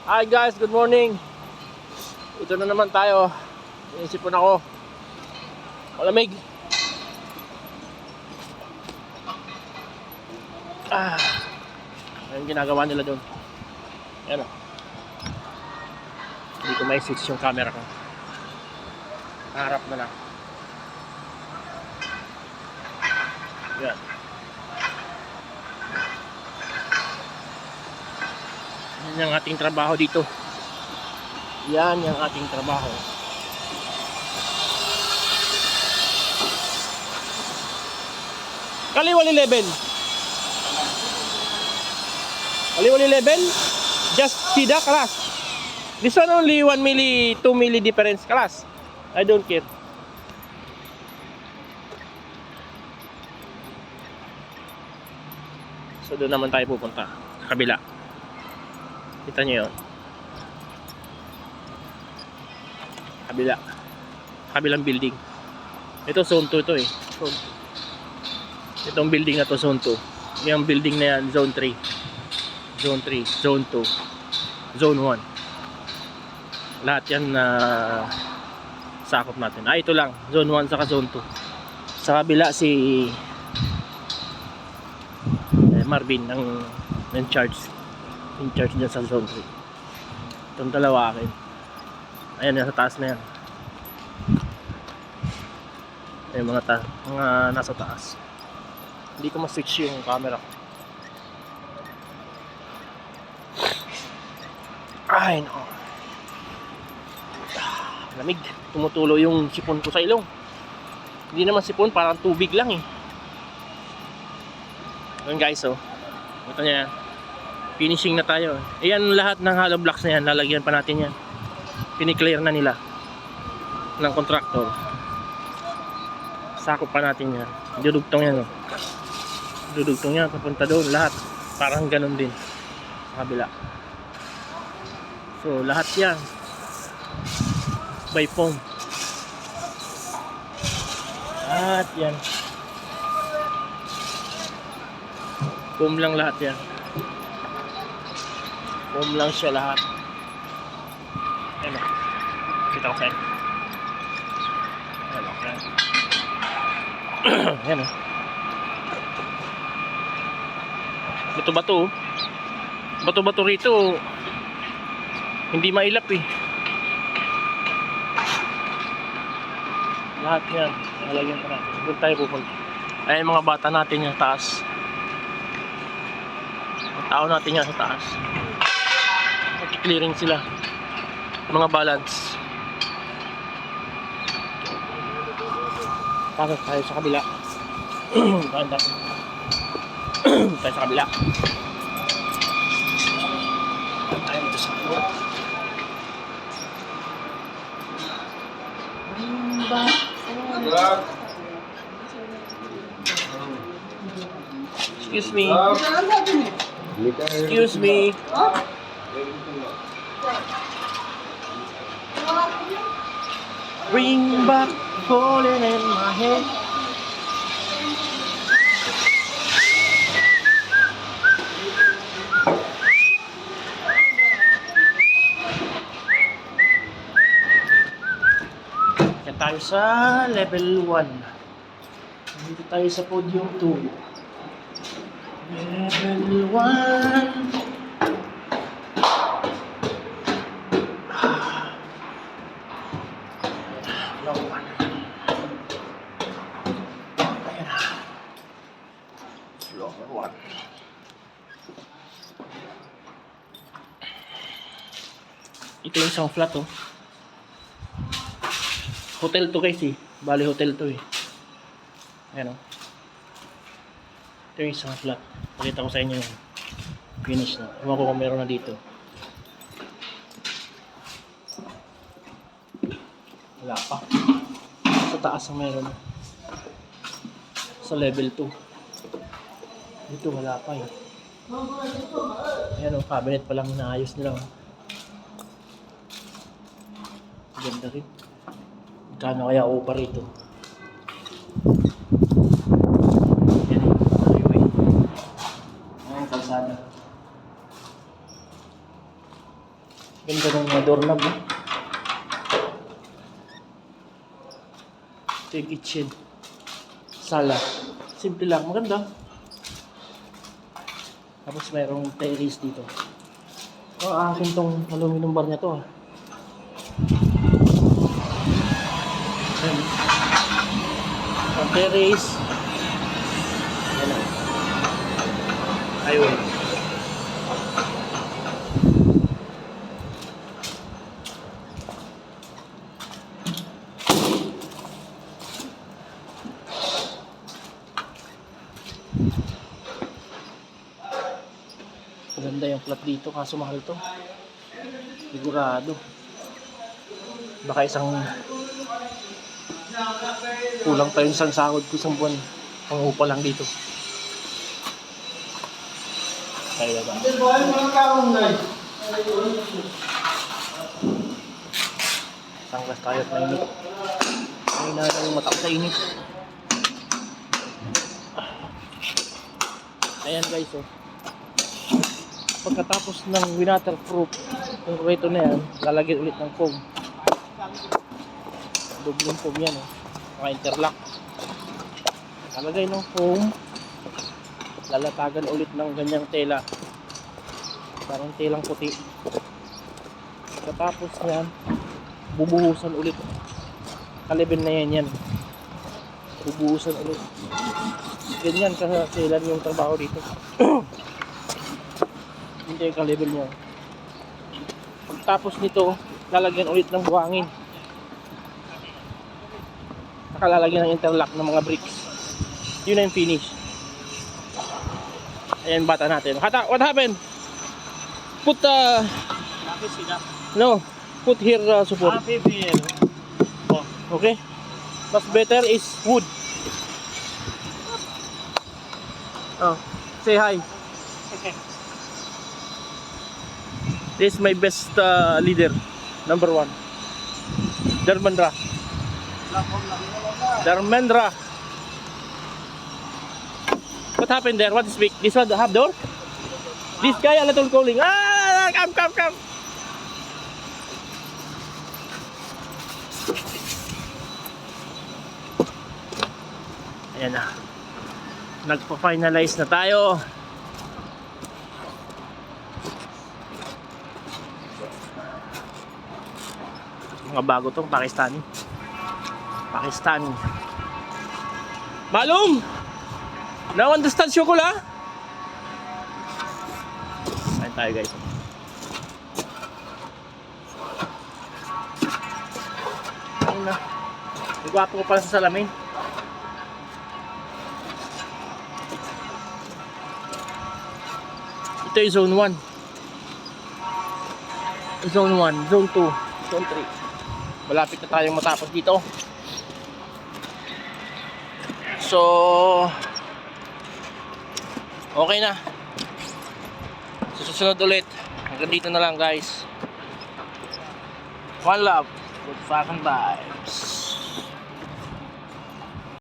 Hi guys, good morning. Ito na naman tayo. Inisipon ako. Malamig. Ayun ginagawa nila doon. Ayan o. Hindi ko may switch yung camera ko. Harap na lang. Yan. Yan yung ating trabaho dito. Yan yung ating trabaho. Kaliwali level. Kaliwali level. Just see the class. This one only 1 milli, 2 milli difference class. I don't care. So doon naman tayo pupunta. Sa kabila. Kita nyo yun. Kabila. Kabilang building. Ito zone 2 ito eh. Itong building na to zone 2. Yung building na yan zone 3. Zone 3, zone 2, zone 1. Lahat yan na sakop natin. Ito lang, zone 1 saka zone 2. Sa kabila si Marvin ang in charge dyan sa zone 3. Itong dalawa akin. Ayan, nasa taas na yan. Ayan mga nasa taas. Hindi ko ma-switch yung camera ko. Ay no. Lamig. Tumutulo yung sipon ko sa ilong. Hindi naman sipon, parang tubig lang eh. Ayan guys, oh. Ito niya. Finishing na tayo. Ayan lahat ng hollow blocks na yan. Lalagyan pa natin yan. Piniclear na nila ng contractor. Sakop pa natin yan. Dudugtong yan, oh. Dudugtong yan. Papunta doon. Lahat. Parang ganun din. Sa kabila. So lahat yan. By foam. Lahat yan. Foam lang lahat yan. Foam lang siya lahat. Ayan o. Kita ko sa'yo. Ayan o. Ayan o. Bato-bato. Bato-bato rito. Hindi mailap eh. Lahat yan. Nalagyan pa natin. Doon tayo pupunta. Ayan mga bata natin yung taas. Tao natin yan sa taas. Nag-clearing sila. Mga balance. Pasok tayo sa kabila. Tayo sa kabila. Tayo dito sa kabila. Excuse me. Excuse me. Bring back falling in my head. Yan tayo sa level 1. Dito tayo sa podium 2. Level 1. Ito yung isang flat oh. Hotel to guys eh. Bali hotel to eh. Ayan oh. Ito yung isang flat. Pakita ko sa inyo yung finish na. Ewan ko kung meron na dito. Wala pa. Sa taas ang meron. Sa level 2. Dito wala pa eh. Ayan o, cabinet pa lang inaayos nila. Ganda rin. Magkano kaya upa rito? Ayan o, highway. Ayan, kalsada. Ganda ng mga doorknob. Eh. Ito yung kitchen. Sala. Simple lang. Maganda. Tapos mayroong terrace dito. Akin tong aluminum bar niya to. Ayan. Ang terrace. Ayan na. Ayun. Maganda yung flat dito, kaso mahal to. Sigurado. Baka kulang pa yung isang sahod ko isang buwan. Ang upa lang dito. Kaya ba? Sanglas tayo at mainit. Ay na yung mata ko sa init. Ayan guys, oh. Pagkatapos ng waterproof yung rito na yan, lalagyan ulit ng foam. Dobleng foam yan, mga interlock. Lalagay ng foam, lalatagan ulit ng ganyang tela, parang telang puti. Pagkatapos yan, bubuhusan ulit. Kalibin na yan, bubuhusan ulit. Ganyan kasilan yung trabaho dito. Hindi yung ka-level nyo. Pagtapos nito, lalagyan ulit ng buhangin. Saka lalagyan ng interlock ng mga bricks. Yun na yung finish. Ayan bata natin. What happened? Put no, put here support. Okay? But better is wood. Oh, say hi. This is my best leader, number 1. Dharmendra. Dharmendra. What happened there? What is big? This one have door? This guy a little calling. Come. Ayan na. Nagpa-finalize na tayo. Mga bago tong Pakistani. Malum! Now understand chocolate? Ayan tayo guys. Ayan na. Nagwapo ko pala sa salamin. Ito yung zone 1. Zone 1, zone 2, zone 3. Malapit na tayong matapos dito. So okay na. Susunod ulit. Hanggang dito na lang guys. One love. Good fucking vibes.